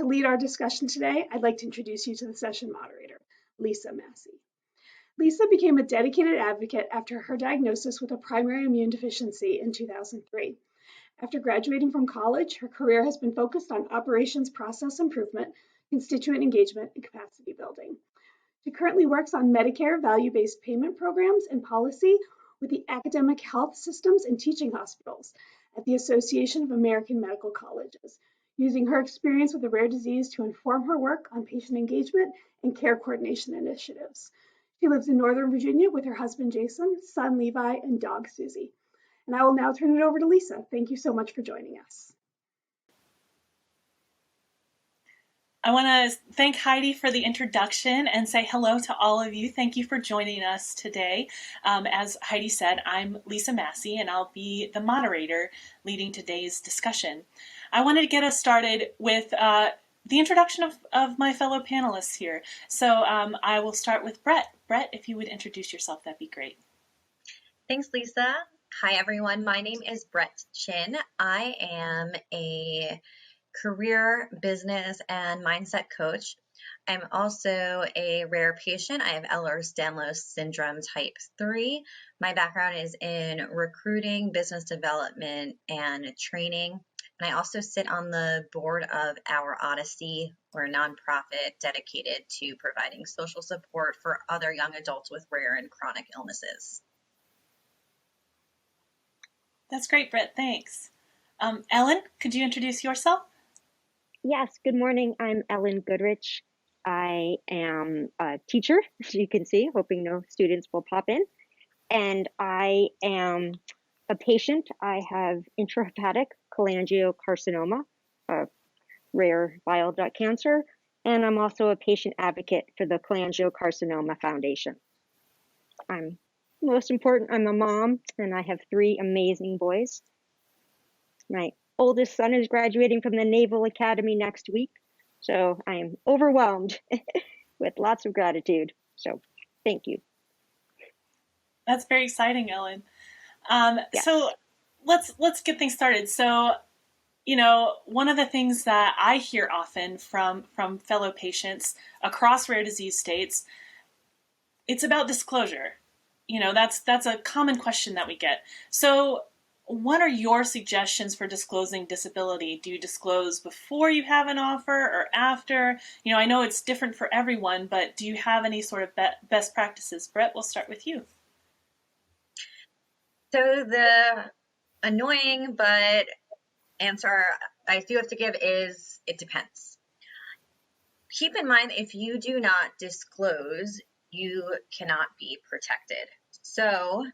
To lead our discussion today, I'd like to introduce you to the session moderator, Lisa Massey. Lisa became a dedicated advocate after her diagnosis with a primary immune deficiency in 2003. After graduating from college, her career has been focused on operations process improvement, constituent engagement, and capacity building. She currently works on Medicare value-based payment programs and policy with the academic health systems and teaching hospitals at the Association of American Medical Colleges, using her experience with a rare disease to inform her work on patient engagement and care coordination initiatives. She lives in Northern Virginia with her husband Jason, son Levi, and dog Susie. And I will now turn it over to Lisa. Thank you so much for joining us. I want to thank Heidi for the introduction and say hello to all of you. Thank you for joining us today. As Heidi said, I'm Lisa Massey, and I'll be the moderator leading today's discussion. I wanted to get us started with the introduction of my fellow panelists here. So I will start with Brett. Brett, if you would introduce yourself, that'd be great. Thanks, Lisa. Hi, everyone. My name is Brett Chin. I am a career, business, and mindset coach. I'm also a rare patient. I have Ehlers-Danlos syndrome type 3. My background is in recruiting, business development, and training. And I also sit on the board of Our Odyssey. We're a nonprofit dedicated to providing social support for other young adults with rare and chronic illnesses. That's great, Brett. Thanks. Ellen, could you introduce yourself? Yes, good morning. I'm Ellen Goodrich. I am a teacher, as you can see, hoping no students will pop in. And I am a patient. I have intrahepatic cholangiocarcinoma, a rare bile duct cancer. And I'm also a patient advocate for the Cholangiocarcinoma Foundation. Most important, I'm a mom, and I have 3 amazing boys. My oldest son is graduating from the Naval Academy next week, so I am overwhelmed with lots of gratitude. So thank you. That's very exciting, Ellen. Yes. So let's get things started. So, you know, one of the things that I hear often from fellow patients across rare disease states, it's about disclosure. You know, that's a common question that we get. So what are your suggestions for disclosing disability? Do you disclose before you have an offer or after? You know, I know it's different for everyone, but do you have any sort of best practices? Brett, we'll start with you. So the annoying but answer I do have to give is it depends. Keep in mind, if you do not disclose, you cannot be protected. So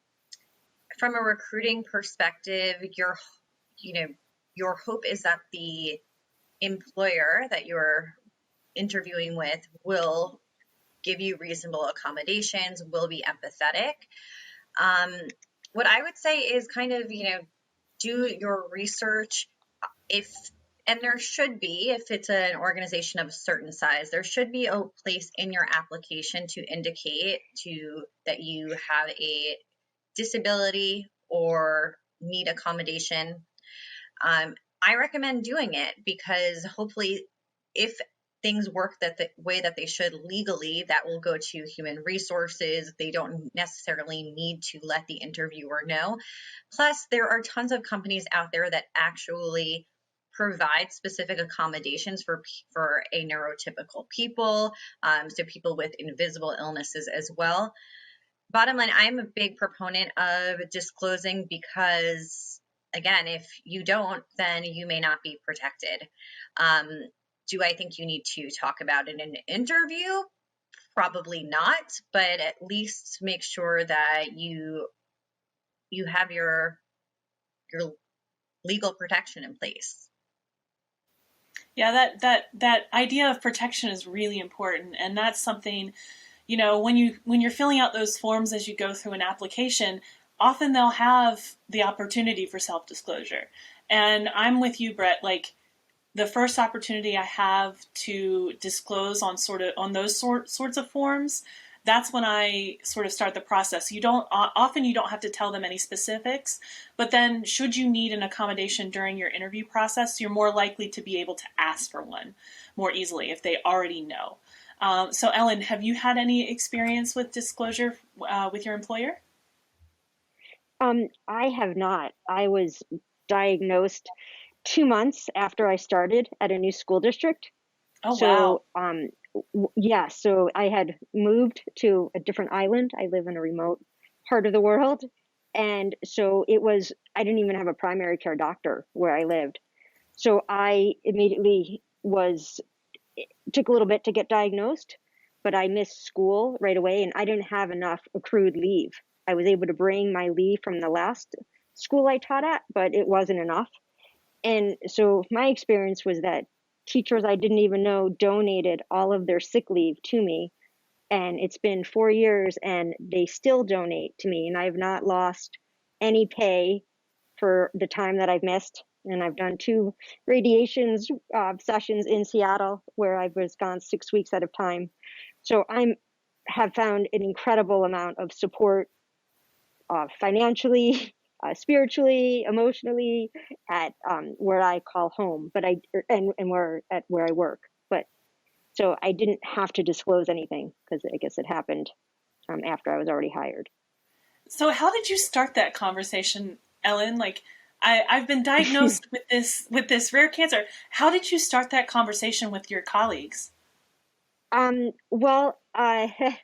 from a recruiting perspective, your hope is that the employer that you're interviewing with will give you reasonable accommodations, will be empathetic. What I would say is kind of, do your research. And there should be, if it's an organization of a certain size, there should be a place in your application to indicate that you have a disability or need accommodation. I recommend doing it because hopefully if things work the way that they should legally, that will go to human resources. They don't necessarily need to let the interviewer know. Plus, there are tons of companies out there that actually provide specific accommodations for a neurotypical people, so people with invisible illnesses as well. Bottom line, I'm a big proponent of disclosing because, again, if you don't, then you may not be protected. Do I think you need to talk about it in an interview? Probably not, but at least make sure that you have your legal protection in place. Yeah, that idea of protection is really important, and that's something, when you're filling out those forms as you go through an application, often they'll have the opportunity for self-disclosure. And I'm with you, Brett. Like, the first opportunity I have to disclose on those sorts of forms, that's when I sort of start the process. You don't often you don't have to tell them any specifics, but then should you need an accommodation during your interview process, you're more likely to be able to ask for one more easily if they already know. So, Ellen, have you had any experience with disclosure with your employer? I have not. I was diagnosed 2 months after I started at a new school district. Oh, wow. So, yeah, so I had moved to a different island. I live in a remote part of the world. And so I didn't even have a primary care doctor where I lived. So I immediately it took a little bit to get diagnosed, but I missed school right away and I didn't have enough accrued leave. I was able to bring my leave from the last school I taught at, but it wasn't enough. And so my experience was that teachers I didn't even know donated all of their sick leave to me. And it's been 4 years and they still donate to me. And I've not lost any pay for the time that I've missed. And I've done 2 radiations sessions in Seattle where I was gone 6 weeks at a time. So have found an incredible amount of support financially, spiritually, emotionally at where I call home, but where I work. But so I didn't have to disclose anything because I guess it happened after I was already hired. So how did you start that conversation, Ellen? Like, I've been diagnosed with this rare cancer. How did you start that conversation with your colleagues? Well, I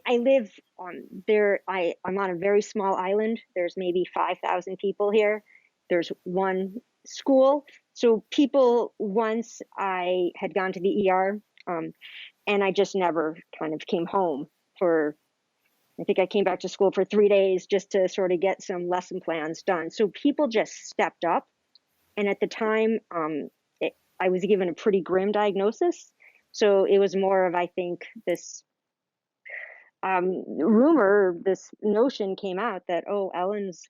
live on there. I'm on a very small island. There's maybe 5,000 people here. There's one school. So people, once I had gone to the ER, and I just never kind of came home I think I came back to school for 3 days just to sort of get some lesson plans done. So people just stepped up. And at the time, I was given a pretty grim diagnosis. So it was more of, I think, this this notion came out that, oh, Ellen's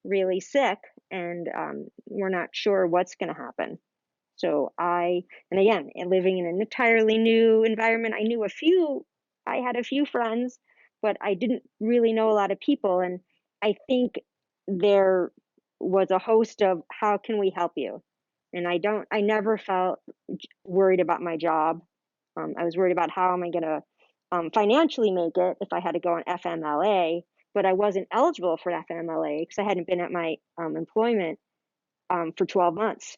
really sick and we're not sure what's going to happen. So and again, living in an entirely new environment, I had a few friends, but I didn't really know a lot of people. And I think there was a host of, how can we help you? And I never felt worried about my job. I was worried about how am I going to financially make it if I had to go on FMLA, but I wasn't eligible for FMLA because I hadn't been at my employment for 12 months.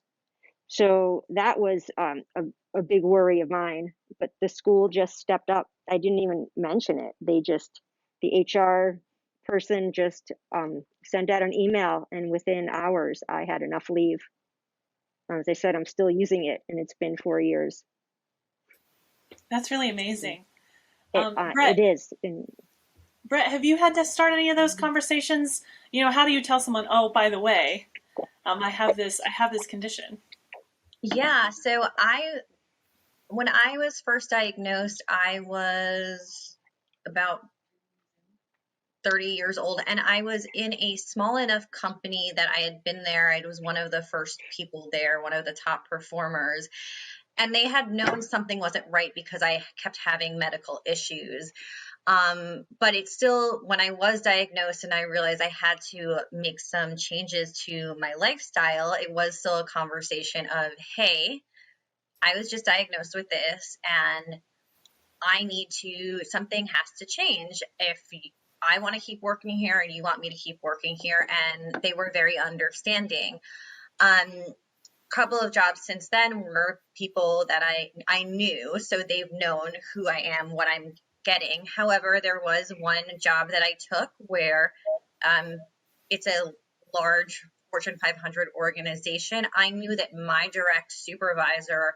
So that was a big worry of mine, but the school just stepped up. I didn't even mention it. The HR person just sent out an email, and within hours, I had enough leave. As I said, I'm still using it, and it's been 4 years. That's really amazing. It is. Brett, have you had to start any of those conversations? You know, how do you tell someone, oh, by the way, I have this condition? Yeah, so when I was first diagnosed, I was about 30 years old, and I was in a small enough company that I had been there. I was one of the first people there, one of the top performers, and they had known something wasn't right because I kept having medical issues. But it's still, when I was diagnosed and I realized I had to make some changes to my lifestyle, it was still a conversation of, hey, I was just diagnosed with this and something has to change if I want to keep working here and you want me to keep working here. And they were very understanding. Couple of jobs since then were people that I knew, so they've known who I am, what I'm getting. However, there was one job that I took where it's a large Fortune 500 organization. I knew that my direct supervisor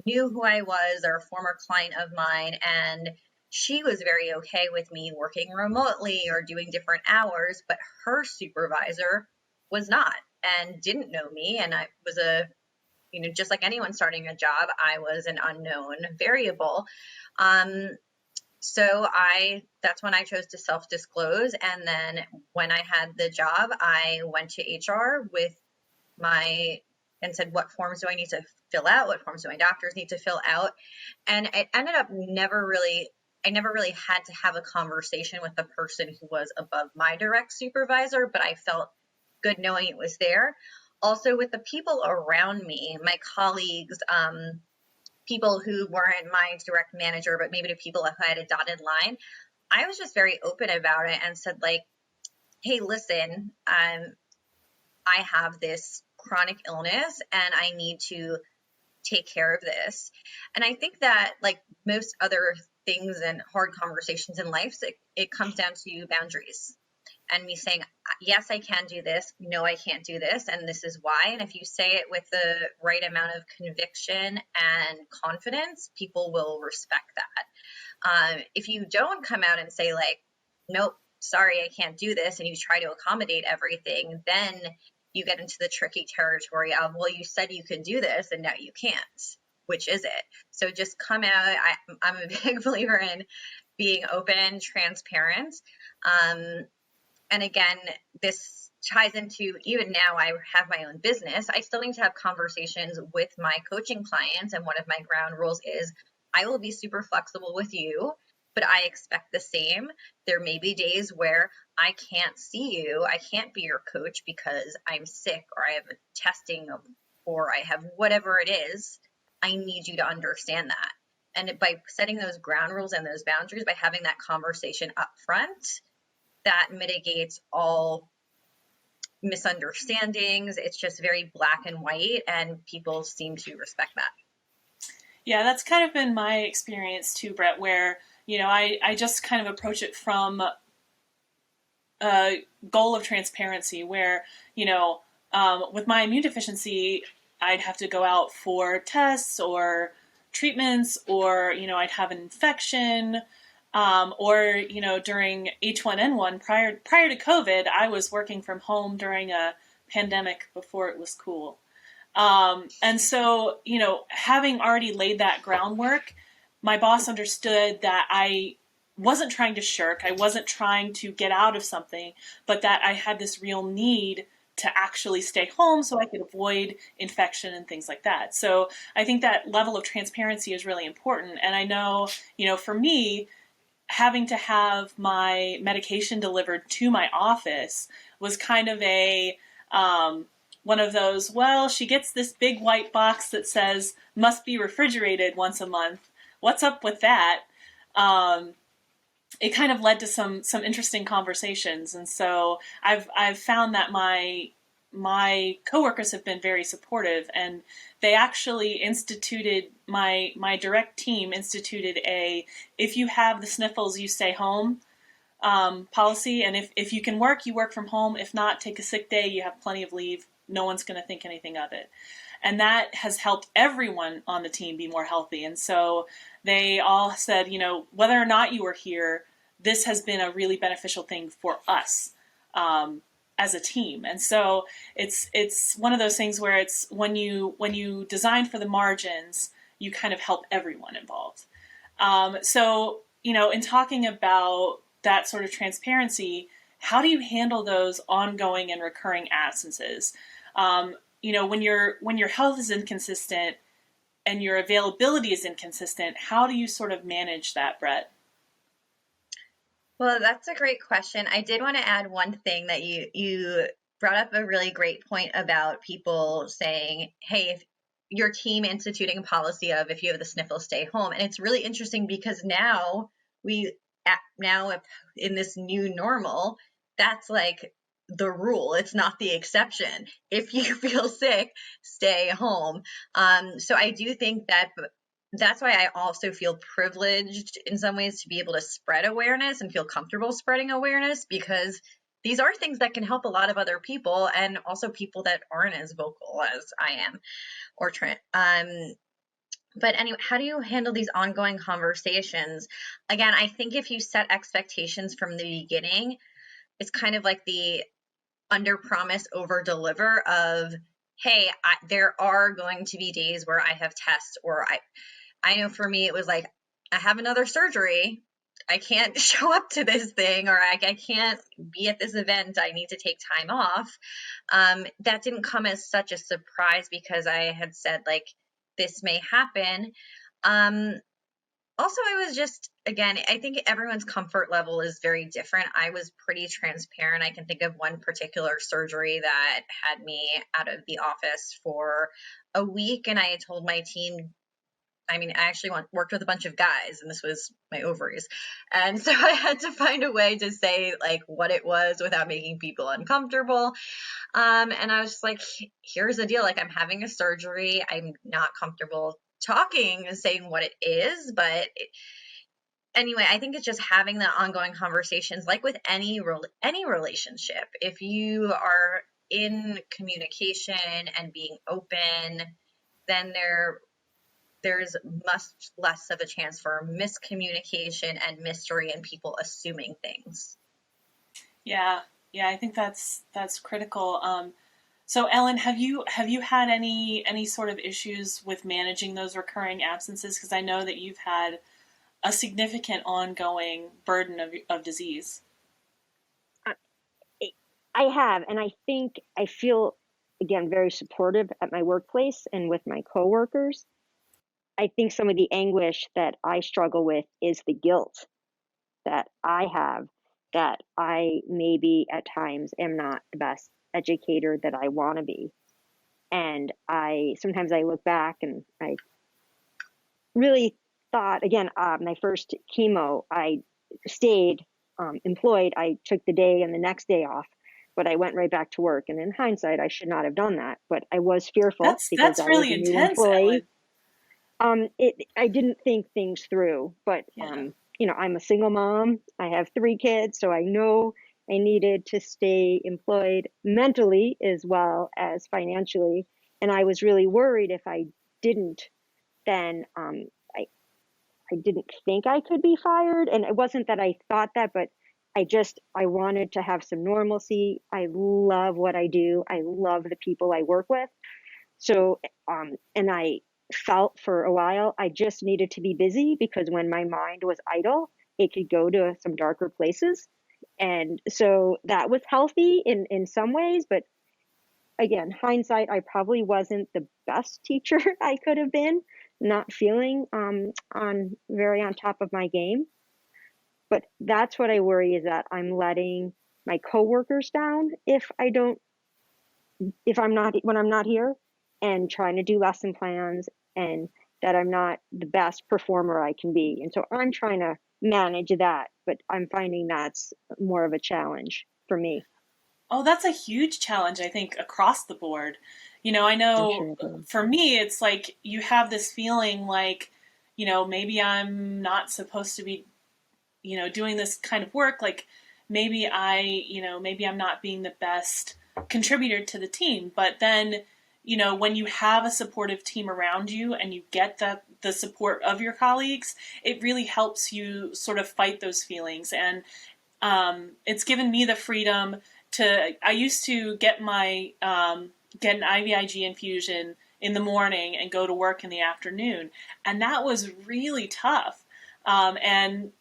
knew who I was, or a former client of mine, and she was very okay with me working remotely or doing different hours, but her supervisor was not and didn't know me. And I was just like anyone starting a job, I was an unknown variable. So that's when I chose to self-disclose. And then when I had the job, I went to HR and said, what forms do I need to fill out? What forms do my doctors need to fill out? And it ended up never really I never really had to have a conversation with the person who was above my direct supervisor, but I felt good knowing it was there. Also, with the people around me, my colleagues, people who weren't my direct manager, but maybe the people who had a dotted line, I was just very open about it and said, like, hey, listen, I have this chronic illness and I need to take care of this. And I think that, like most other things and hard conversations in life, it comes down to boundaries and me saying, yes, I can do this. No, I can't do this. And this is why. And if you say it with the right amount of conviction and confidence, people will respect that. If you don't come out and say, like, nope, sorry, I can't do this, and you try to accommodate everything, then you get into the tricky territory of, well, you said you could do this and now you can't. Which is it? So just come out. I'm a big believer in being open, transparent. And again, this ties into, even now I have my own business, I still need to have conversations with my coaching clients. And one of my ground rules is I will be super flexible with you, but I expect the same. There may be days where I can't see you, I can't be your coach because I'm sick or I have a testing or I have whatever it is. I need you to understand that. And by setting those ground rules and those boundaries, by having that conversation up front, that mitigates all misunderstandings. It's just very black and white, and people seem to respect that. Yeah, that's kind of been my experience too, Brett, where, I just kind of approach it from a goal of transparency where, with my immune deficiency, I'd have to go out for tests or treatments, or, I'd have an infection. Or, during H1N1, prior to COVID, I was working from home during a pandemic before it was cool. And so, having already laid that groundwork, my boss understood that I wasn't trying to shirk. I wasn't trying to get out of something, but that I had this real need to actually stay home so I could avoid infection and things like that. So I think that level of transparency is really important. And I know, for me, having to have my medication delivered to my office was kind of a one of those, well, she gets this big white box that says must be refrigerated once a month. What's up with that? It kind of led to some interesting conversations, and so I've found that my coworkers have been very supportive, and they actually instituted my direct team instituted a if you have the sniffles you stay home policy, and if you can work, you work from home. If not, take a sick day. You have plenty of leave. No one's going to think anything of it. And that has helped everyone on the team be more healthy. And so they all said, whether or not you were here, this has been a really beneficial thing for us as a team. And so it's one of those things where it's when you design for the margins, you kind of help everyone involved. So, in talking about that sort of transparency, how do you handle those ongoing and recurring absences? When your health is inconsistent and your availability is inconsistent, how do you sort of manage that, Brett? Well, that's a great question. I did want to add one thing that you brought up a really great point about people saying, hey, if your team instituting a policy of if you have the sniffles, stay home. And it's really interesting because now in this new normal, that's like the rule. It's not the exception. If you feel sick, stay home. So I do think that's why I also feel privileged in some ways to be able to spread awareness and feel comfortable spreading awareness, because these are things that can help a lot of other people, and also people that aren't as vocal as I am or Trent. But anyway, how do you handle these ongoing conversations? Again, I think if you set expectations from the beginning, it's kind of like the under promise, over deliver of, hey, there are going to be days where I have tests, or I know for me, it was like, I have another surgery. I can't show up to this thing, or I can't be at this event. I need to take time off. That didn't come as such a surprise because I had said, like, this may happen. Also, I was just, again, I think everyone's comfort level is very different. I was pretty transparent. I can think of one particular surgery that had me out of the office for a week, and I had told my team, I mean, I actually worked with a bunch of guys, and this was my ovaries. And so I had to find a way to say like what it was without making people uncomfortable. And I was just like, here's the deal. Like, I'm having a surgery. I'm not comfortable talking and saying what it is, but anyway, I think it's just having the ongoing conversations, like with any relationship. If you are in communication and being open, then there's much less of a chance for miscommunication and mystery and people assuming things. Yeah, I think that's critical. So Ellen, have you had any sort of issues with managing those recurring absences? Because I know that you've had a significant ongoing burden of disease. I have, and I think I feel, again, very supportive at my workplace and with my coworkers. I think some of the anguish that I struggle with is the guilt that I have, that I maybe at times am not the best educator that I want to be. And sometimes I look back and I really thought, again, my first chemo, I stayed employed. I took the day and the next day off, but I went right back to work. And in hindsight, I should not have done that, but I was fearful because That's I was really a new intense, employee. Ellen. I didn't think things through, but Yeah. I'm a single mom. I have 3 kids, so I know I needed to stay employed mentally as well as financially. And I was really worried if I didn't, then I didn't think I could be fired. And it wasn't that I thought that, but I wanted to have some normalcy. I love what I do. I love the people I work with. So, and I felt for a while I just needed to be busy, because when my mind was idle, it could go to some darker places. And so that was healthy in some ways, but again, hindsight, I probably wasn't the best teacher I could have been, not feeling on top of my game. But that's what I worry, is that I'm letting my coworkers down if I'm not, when I'm not here, and trying to do lesson plans, and that I'm not the best performer I can be. And so I'm trying to manage that, but I'm finding that's more of a challenge for me. Oh, that's a huge challenge, I think, across the board. I I'm know sure it is. for me, it's like you have this feeling like, maybe I'm not supposed to be, doing this kind of work. Like maybe I'm not being the best contributor to the team. But then, when you have a supportive team around you and you get the support of your colleagues, it really helps you sort of fight those feelings. And it's given me the freedom I used to get get an IVIG infusion in the morning and go to work in the afternoon. And that was really tough. And,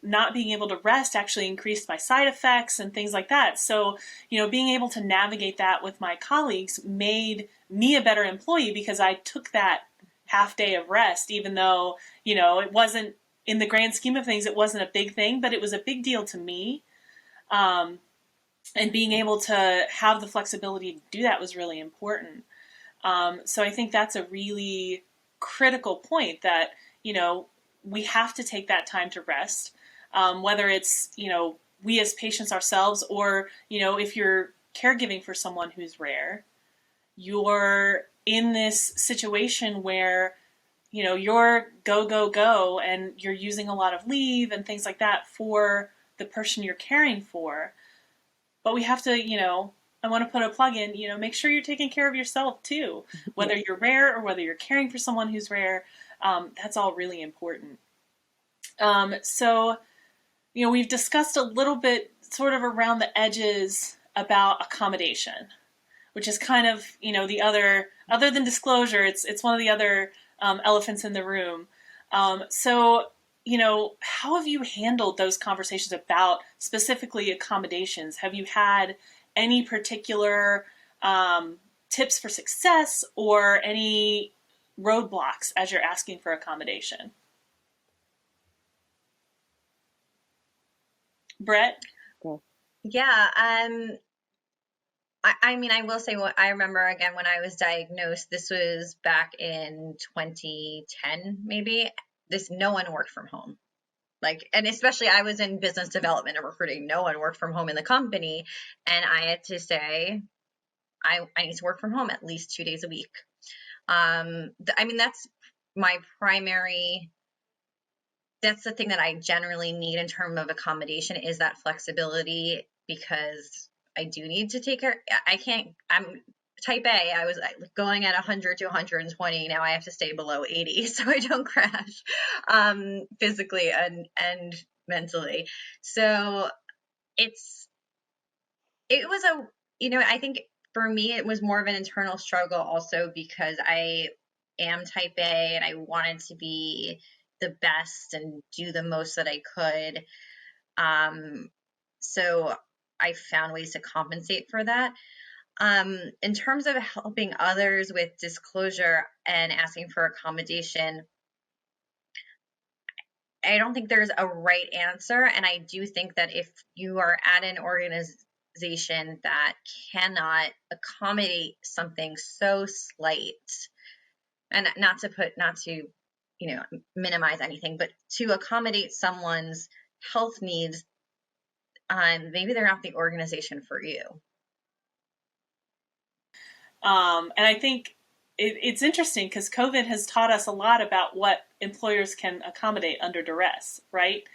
not being able to rest actually increased my side effects and things like that. So, being able to navigate that with my colleagues made me a better employee, because I took that half day of rest, even though, it wasn't, in the grand scheme of things, it wasn't a big thing, but it was a big deal to me. And being able to have the flexibility to do that was really important. So I think that's a really critical point, that, we have to take that time to rest, whether it's, we as patients ourselves, or, if you're caregiving for someone who's rare, you're in this situation where, you're go, go, go, and you're using a lot of leave and things like that for the person you're caring for. But we have to, I want to put a plug in, make sure you're taking care of yourself too, whether Yes. you're rare or whether you're caring for someone who's rare. That's all really important. So, we've discussed a little bit sort of around the edges about accommodation, which is kind of, the other than disclosure, it's one of the other elephants in the room. So, how have you handled those conversations about specifically accommodations? Have you had any particular tips for success, or any roadblocks as you're asking for accommodation? Brett? Okay. Yeah, I mean, I will say what I remember again when I was diagnosed. This was back in 2010, maybe. No one worked from home. Like, and especially I was in business development and recruiting. No one worked from home in the company, and I had to say I need to work from home at least 2 days a week. I mean, that's my primary. That's the thing that I generally need in terms of accommodation is that flexibility, because I do need to take care. I'm type A. I was going at 100 to 120. Now I have to stay below 80 so I don't crash physically and mentally. So it was I think for me, it was more of an internal struggle also because I am type A and I wanted to be the best and do the most that I could. So I found ways to compensate for that. In terms of helping others with disclosure and asking for accommodation, I don't think there's a right answer. And I do think that if you are at an organization that cannot accommodate something so slight, and not to minimize anything, but to accommodate someone's health needs, maybe they're not the organization for you. And I think it's interesting because COVID has taught us a lot about what employers can accommodate under duress, right?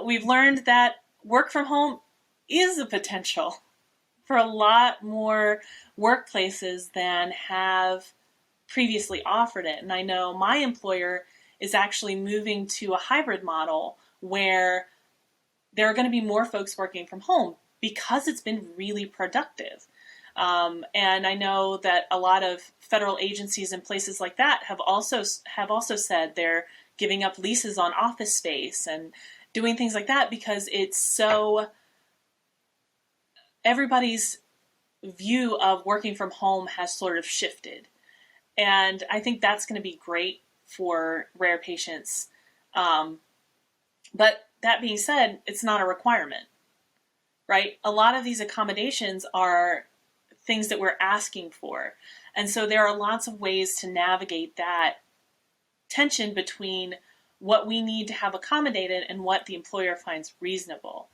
We've learned that work from home is a potential for a lot more workplaces than have previously offered it. And I know my employer is actually moving to a hybrid model where there are going to be more folks working from home because it's been really productive. And I know that a lot of federal agencies and places like that have also said they're giving up leases on office space and doing things like that because it's so everybody's view of working from home has sort of shifted. And I think that's going to be great for rare patients. But that being said, it's not a requirement, right? A lot of these accommodations are things that we're asking for. And so there are lots of ways to navigate that tension between what we need to have accommodated and what the employer finds reasonable.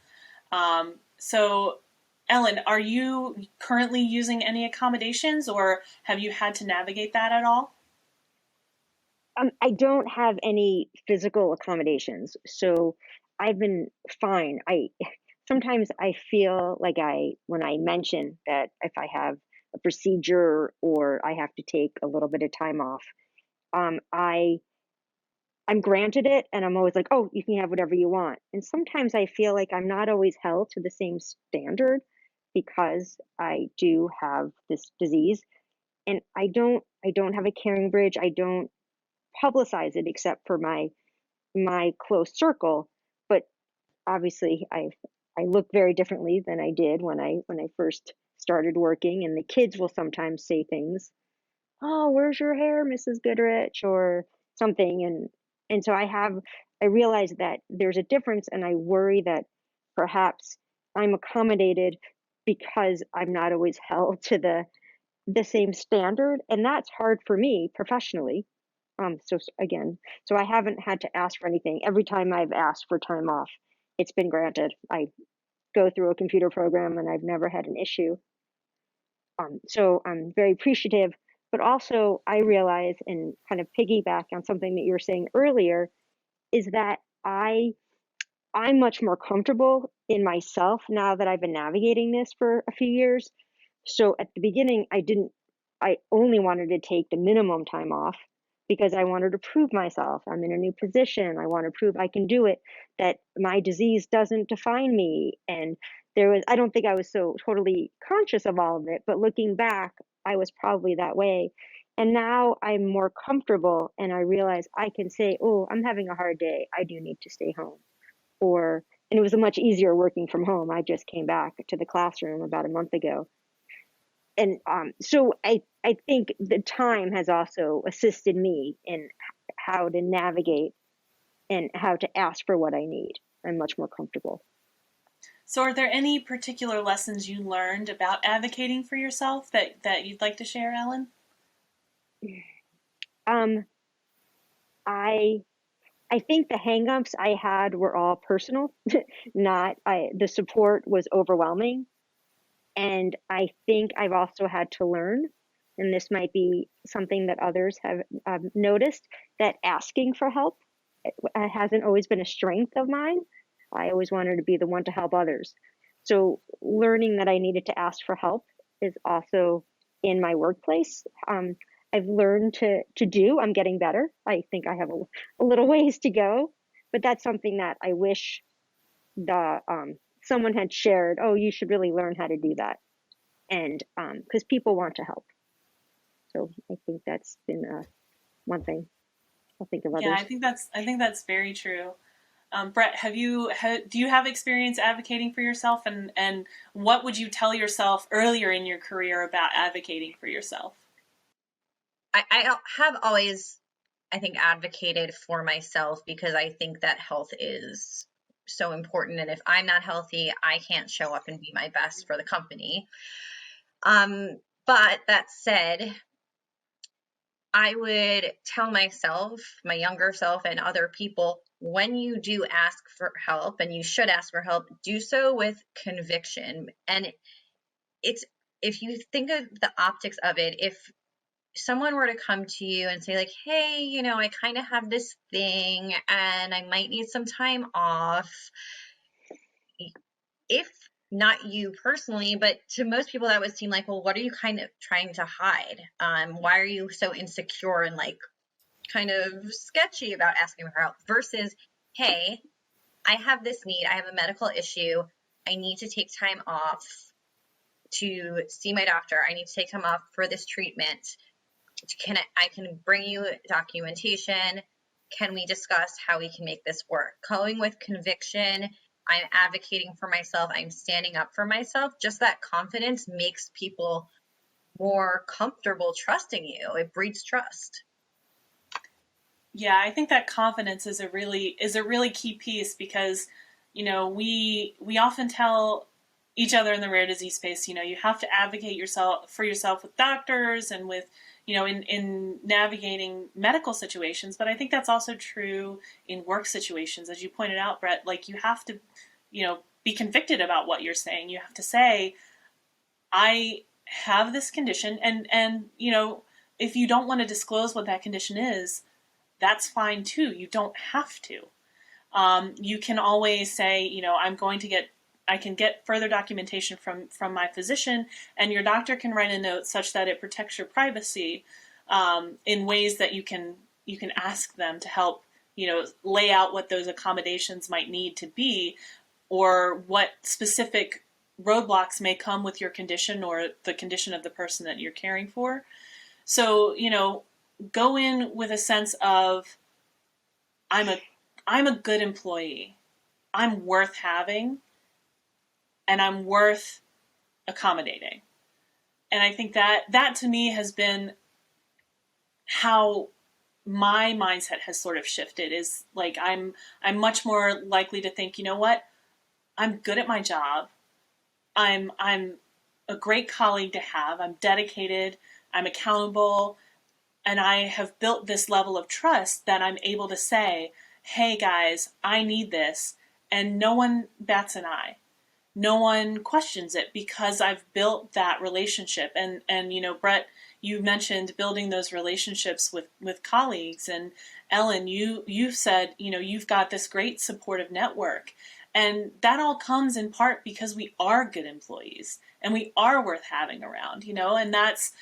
So, Ellen, are you currently using any accommodations or have you had to navigate that at all? I don't have any physical accommodations, so I've been fine. Sometimes I feel like when I mention that if I have a procedure or I have to take a little bit of time off, um, I I'm granted it, and I'm always like, oh, you can have whatever you want. And sometimes I feel like I'm not always held to the same standard because I do have this disease, and I don't have a caring bridge. I don't publicize it except for my close circle, but obviously I look very differently than I did when I first started working, and the kids will sometimes say things, oh, where's your hair, Mrs. Goodrich, or something. And so I realize that there's a difference, and I worry that perhaps I'm accommodated because I'm not always held to the same standard, and that's hard for me professionally. So I haven't had to ask for anything. Every time I've asked for time off, it's been granted. I go through a computer program and I've never had an issue. So I'm very appreciative, but also I realize, and kind of piggyback on something that you were saying earlier, is that I'm much more comfortable in myself now that I've been navigating this for a few years. So at the beginning, I only wanted to take the minimum time off because I wanted to prove myself. I'm in a new position. I want to prove I can do it, that my disease doesn't define me. And I don't think I was so totally conscious of all of it, but looking back, I was probably that way. And now I'm more comfortable and I realize I can say, oh, I'm having a hard day. I do need to stay home. And it was much easier working from home. I just came back to the classroom about a month ago. And so I think the time has also assisted me in how to navigate and how to ask for what I need. I'm much more comfortable. So are there any particular lessons you learned about advocating for yourself that you'd like to share, Ellen? Um, I I think the hangups I had were all personal, not the support was overwhelming. And I think I've also had to learn, and this might be something that others have noticed, that asking for help hasn't always been a strength of mine. I always wanted to be the one to help others. So learning that I needed to ask for help is also in my workplace. I've learned to do. I'm getting better. I think I have a little ways to go, but that's something that I wish the someone had shared. Oh, you should really learn how to do that, and because people want to help. So I think that's been one thing. I'll think of Yeah, others. I think that's very true. Brett, do you have experience advocating for yourself, and what would you tell yourself earlier in your career about advocating for yourself? I have always, I think, advocated for myself because I think that health is so important. And if I'm not healthy, I can't show up and be my best for the company. But that said, I would tell myself, my younger self, and other people, when you do ask for help, and you should ask for help, do so with conviction. And it's, if you think of the optics of it, if someone were to come to you and say, like, hey, I kind of have this thing and I might need some time off, if not you personally, but to most people that would seem like, well, what are you kind of trying to hide? Why are you so insecure and like kind of sketchy about asking for help? Versus, hey, I have this need, I have a medical issue, I need to take time off to see my doctor, I need to take time off for this treatment. I can bring you documentation. Can we discuss how we can make this work? Going with conviction, I'm advocating for myself, I'm standing up for myself. Just that confidence makes people more comfortable trusting you. It breeds trust. Yeah, I think that confidence is a really key piece because we often tell each other in the rare disease space, you have to advocate yourself with doctors and with in navigating medical situations, but I think that's also true in work situations. As you pointed out, Brett, like you have to be convicted about what you're saying. You have to say, I have this condition, and if you don't want to disclose what that condition is, that's fine too. You don't have to. You can always say, I can get further documentation from my physician, and your doctor can write a note such that it protects your privacy in ways that you can ask them to help, lay out what those accommodations might need to be, or what specific roadblocks may come with your condition or the condition of the person that you're caring for. So, go in with a sense of I'm a I'm a good employee. I'm worth having, and I'm worth accommodating. And I think that to me has been how my mindset has sort of shifted, is like I'm much more likely to think, you know what? I'm good at my job. I'm a great colleague to have. I'm dedicated, I'm accountable, and I have built this level of trust that I'm able to say, hey guys, I need this. And no one bats an eye. No one questions it because I've built that relationship. And Brett, you mentioned building those relationships with colleagues. And Ellen, you've said, you've got this great supportive network. And that all comes in part because we are good employees and we are worth having around, and that's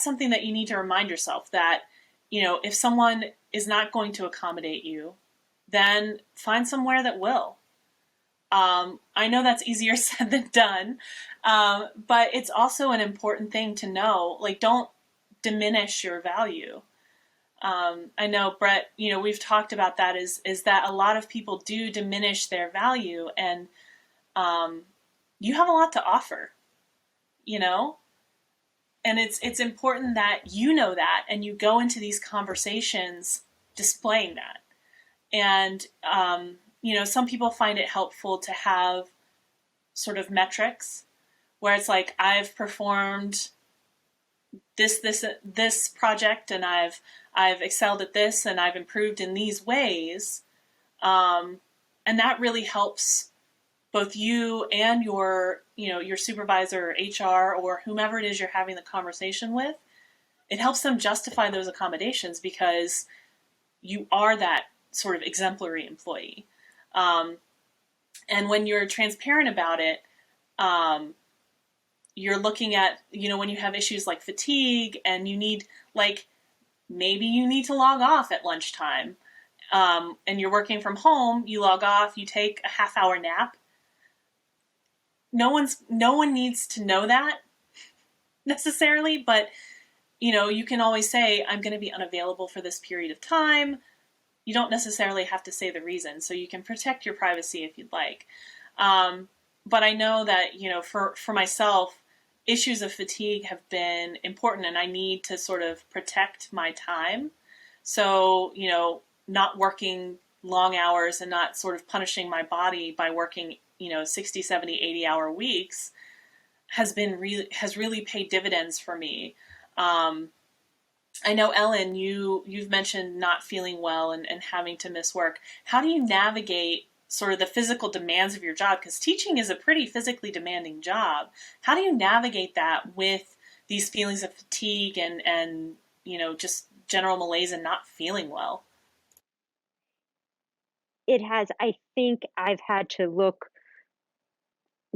something that you need to remind yourself that, if someone is not going to accommodate you, then find somewhere that will. I know that's easier said than done, but it's also an important thing to know. Like, don't diminish your value. I know, Brett, we've talked about that is that a lot of people do diminish their value, and you have a lot to offer, you know? And it's important that you know that and you go into these conversations displaying that. And some people find it helpful to have sort of metrics where it's like I've performed this project and I've excelled at this and I've improved in these ways, and that really helps both you and your supervisor or HR or whomever it is you're having the conversation with. It helps them justify those accommodations because you are that sort of exemplary employee. And when you're transparent about it, you're looking at, when you have issues like fatigue and you need, like, maybe you need to log off at lunchtime, and you're working from home, you log off, you take a half-hour nap. No one needs to know that necessarily, but you can always say, I'm going to be unavailable for this period of time. You don't necessarily have to say the reason, so you can protect your privacy if you'd like. But I know that, for myself, issues of fatigue have been important, and I need to sort of protect my time. So, not working long hours and not sort of punishing my body by working, 60, 70, 80-hour weeks has really paid dividends for me. I know, Ellen, you've mentioned not feeling well and having to miss work. How do you navigate sort of the physical demands of your job? Because teaching is a pretty physically demanding job. How do you navigate that with these feelings of fatigue and just general malaise and not feeling well? I think I've had to look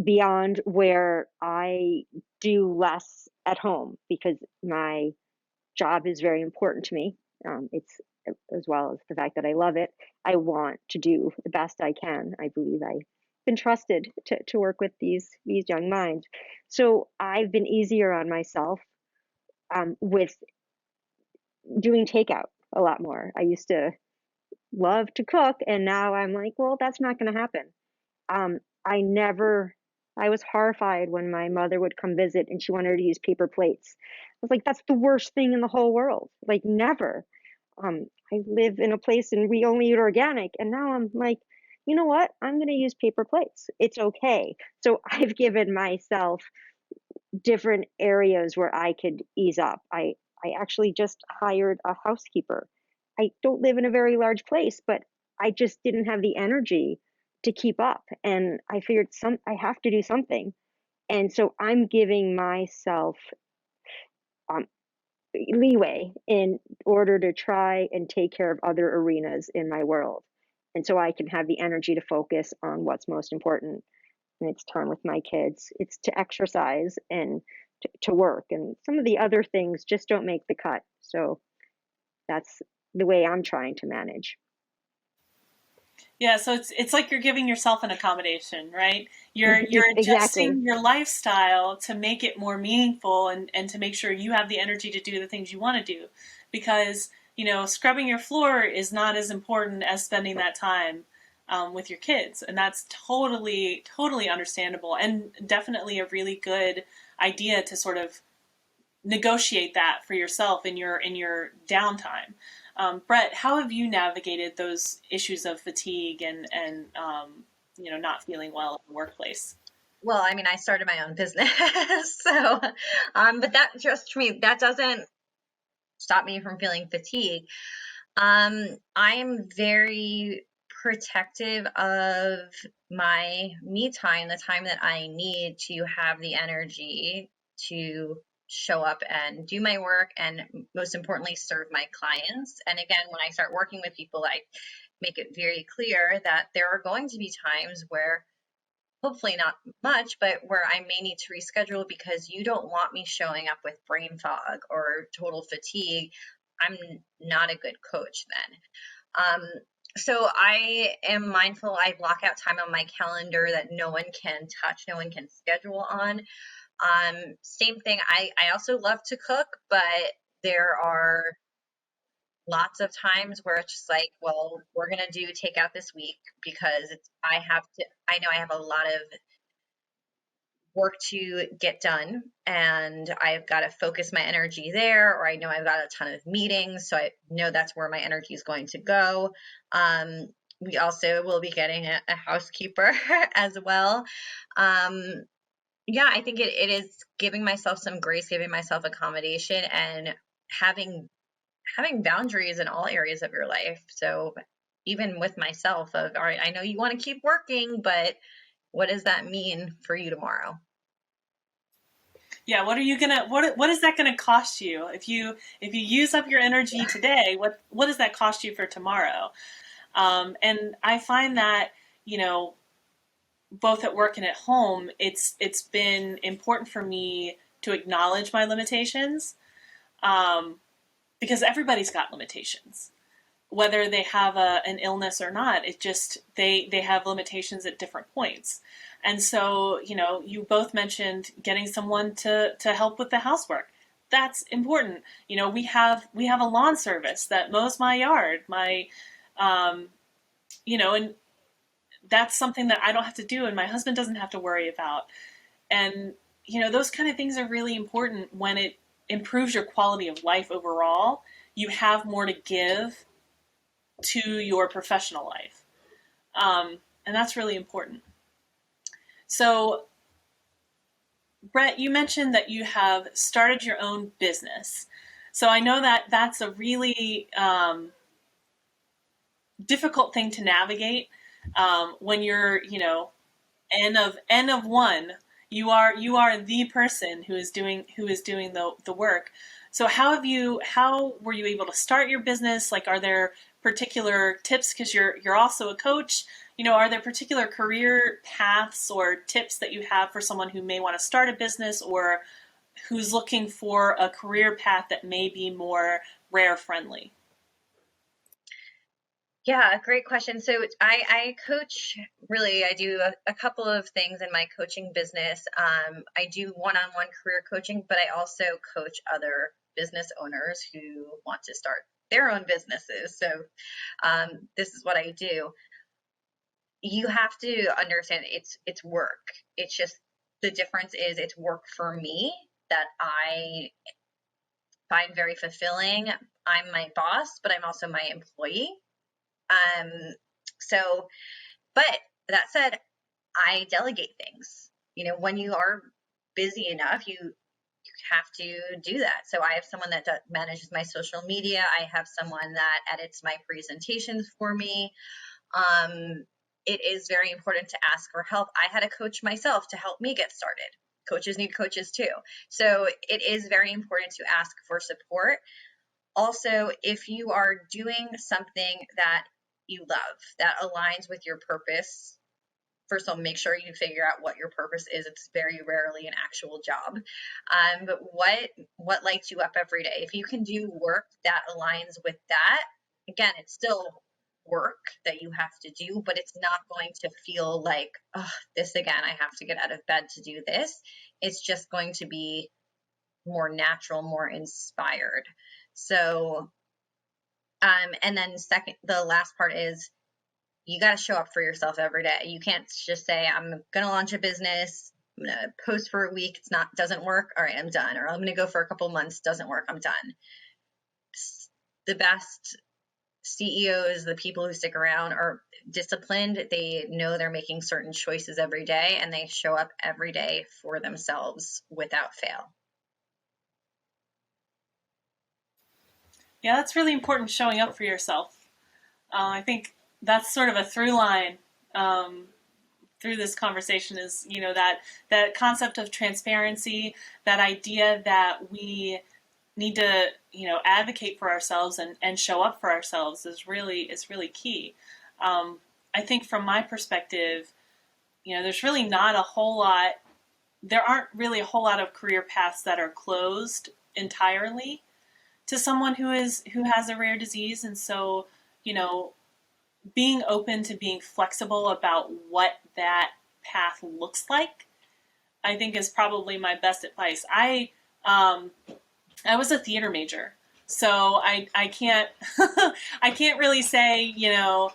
beyond where I do less at home because my job is very important to me. It's as well as the fact that I love it. I want to do the best I can. I believe I've been trusted to work with these young minds. So I've been easier on myself with doing takeout a lot more. I used to love to cook, and now I'm like, well, that's not going to happen. I never, I was horrified when my mother would come visit and she wanted to use paper plates. I was like, that's the worst thing in the whole world. Like, never. I live in a place and we only eat organic. And now I'm like, you know what? I'm going to use paper plates. It's okay. So I've given myself different areas where I could ease up. I actually just hired a housekeeper. I don't live in a very large place, but I just didn't have the energy to keep up. And I figured I have to do something. And so I'm giving myself leeway in order to try and take care of other arenas in my world. And so I can have the energy to focus on what's most important. And it's time with my kids. It's to exercise and to work. And some of the other things just don't make the cut. So that's the way I'm trying to manage. Yeah, so it's like you're giving yourself an accommodation, right? You're Exactly. adjusting your lifestyle to make it more meaningful and to make sure you have the energy to do the things you want to do. Because, scrubbing your floor is not as important as spending that time with your kids. And that's totally, totally understandable and definitely a really good idea to sort of negotiate that for yourself in your downtime. Brett, how have you navigated those issues of fatigue and not feeling well in the workplace? Well, I mean, I started my own business, so but that just for me, that doesn't stop me from feeling fatigue. I'm very protective of my me time, the time that I need to have the energy to show up and do my work, and most importantly, serve my clients. And again, when I start working with people, I make it very clear that there are going to be times where, hopefully not much, but where I may need to reschedule because you don't want me showing up with brain fog or total fatigue. I'm not a good coach then. So I am mindful. I block out time on my calendar that no one can touch, no one can schedule on. Same thing. I also love to cook, but there are lots of times where it's just like, well, we're going to do takeout this week because I know I have a lot of work to get done and I've got to focus my energy there, or I know I've got a ton of meetings, so I know that's where my energy is going to go. we also will be getting a housekeeper as well. Yeah, I think it is giving myself some grace, giving myself accommodation, and having boundaries in all areas of your life. So even with myself, of all right, I know you want to keep working, but what does that mean for you tomorrow? Yeah, what is that gonna cost you if you use up your energy today? What does that cost you for tomorrow? And I find that, you know, both at work and at home, it's been important for me to acknowledge my limitations, um, because everybody's got limitations, whether they have an illness or not. It just they have limitations at different points. And so, you know, you both mentioned getting someone to help with the housework. That's important. You know, we have a lawn service that mows my yard, my um, you know, and that's something that I don't have to do and my husband doesn't have to worry about. And, you know, those kind of things are really important when it improves your quality of life overall. You have more to give to your professional life. And that's really important. So, Brett, you mentioned that you have started your own business. So I know that that's a really difficult thing to navigate when you're, you know, n of one. You are the person who is doing the work. So how were you able to start your business? Like, are there particular tips, because you're also a coach? You know, are there particular career paths or tips that you have for someone who may want to start a business, or who's looking for a career path that may be more rare friendly? Yeah, great question. So I coach, really, I do a couple of things in my coaching business. I do one-on-one career coaching, but I also coach other business owners who want to start their own businesses. So this is what I do. You have to understand it's work. It's just, the difference is it's work for me that I find very fulfilling. I'm my boss, but I'm also my employee. Um, so, but that said, I delegate things. You know, when you are busy enough, you have to do that. So I have someone that manages my social media. I have someone that edits my presentations for me. It is very important to ask for help. I had a coach myself to help me get started. Coaches need coaches too. So it is very important to ask for support. Also, if you are doing something that you love, that aligns with your purpose, first of all, make sure you figure out what your purpose is. It's very rarely an actual job. But what lights you up every day? If you can do work that aligns with that, again, it's still work that you have to do, but it's not going to feel like, oh, this again, I have to get out of bed to do this. It's just going to be more natural, more inspired. So, and then second, the last part is, you got to show up for yourself every day. You can't just say, I'm going to launch a business, I'm going to post for a week, doesn't work, all right, I'm done. Or I'm going to go for a couple months, doesn't work, I'm done. The best CEOs, the people who stick around, are disciplined. They know they're making certain choices every day, and they show up every day for themselves without fail. Yeah, that's really important, showing up for yourself. I think that's sort of a through line through this conversation, is, you know, that concept of transparency, that idea that we need to, you know, advocate for ourselves and show up for ourselves is really key. I think from my perspective, you know, there aren't really a whole lot of career paths that are closed entirely to someone who has a rare disease. And so, you know, being open to being flexible about what that path looks like, I think, is probably my best advice. I was a theater major, so I can't I can't really say, you know,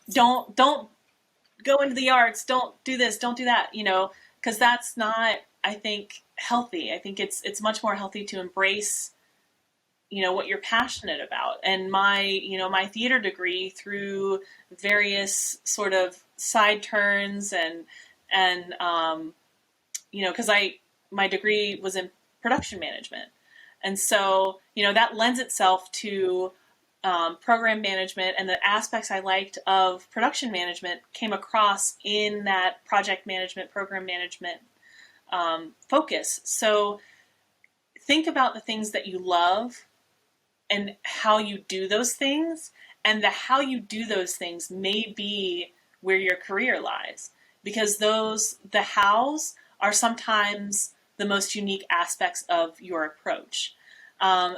don't go into the arts, don't do this, don't do that, you know, because that's not, I think, healthy. I think it's much more healthy to embrace what you're passionate about. And my theater degree, through various sort of side turns and because my degree was in production management, and so that lends itself to program management, and the aspects I liked of production management came across in that project management, program management focus. So think about the things that you love and how you do those things, and the how you do those things may be where your career lies, because the hows are sometimes the most unique aspects of your approach.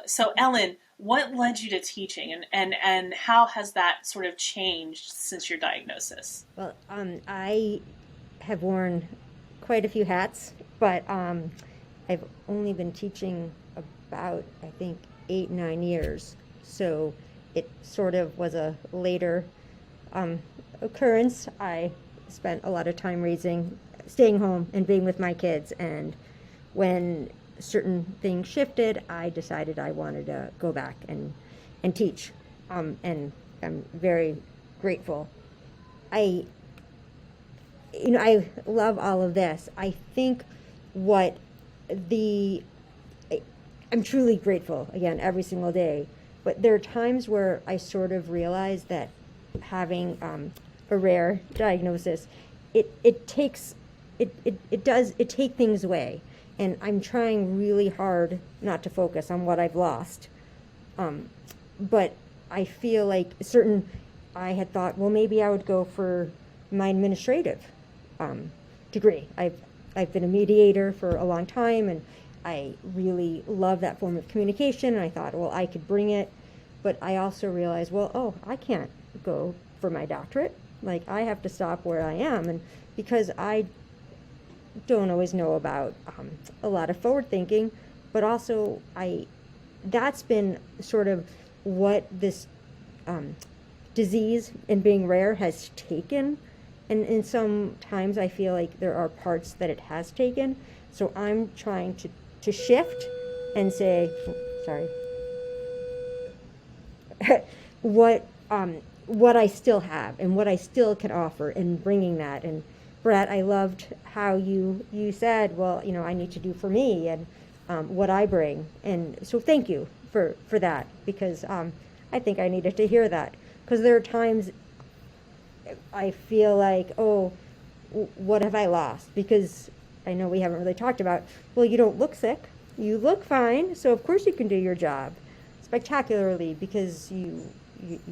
So Ellen, what led you to teaching, and how has that sort of changed since your diagnosis? Well, I have worn quite a few hats, but I've only been teaching about, I think, 8, 9 years. So it sort of was a later occurrence. I spent a lot of time staying home and being with my kids. And when certain things shifted, I decided I wanted to go back and teach. And I'm very grateful. I love all of this. I think what I'm truly grateful, again, every single day. But there are times where I sort of realize that having a rare diagnosis, it takes things away. And I'm trying really hard not to focus on what I've lost. But I feel like I had thought, well, maybe I would go for my administrative degree. I've been a mediator for a long time, and I really love that form of communication. And I thought, well, I could bring it, but I also realized, well, I can't go for my doctorate. Like, I have to stop where I am, and because I don't always know about a lot of forward thinking, but also that's been sort of what this disease and being rare has taken. And sometimes I feel like there are parts that it has taken. So I'm trying to shift and say, what I still have and what I still can offer, and bringing that. And Brett, I loved how you said, well, I need to do for me and what I bring. And so thank you for that, because I think I needed to hear that, because there are times I feel like, what have I lost? Because I know we haven't really talked about, well, you don't look sick. You look fine, so of course you can do your job spectacularly, because you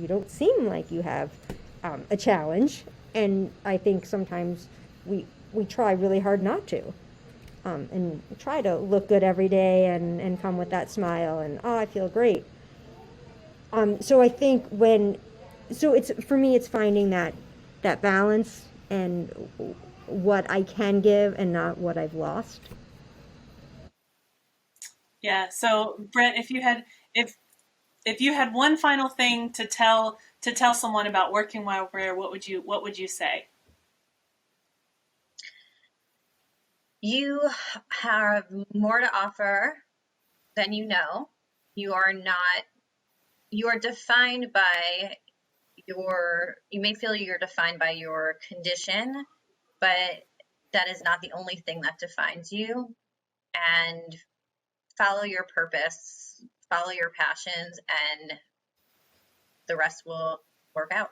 don't seem like you have a challenge. And I think sometimes we try really hard not to, and try to look good every day and come with that smile and, I feel great. So I think for me, it's finding that balance, and what I can give and not what I've lost. Yeah. So Brett, if you had one final thing to tell someone about working while rare, what would you say? You have more to offer than you know. You are defined by you may feel you're defined by your condition, but that is not the only thing that defines you. And follow your purpose, follow your passions, and the rest will work out.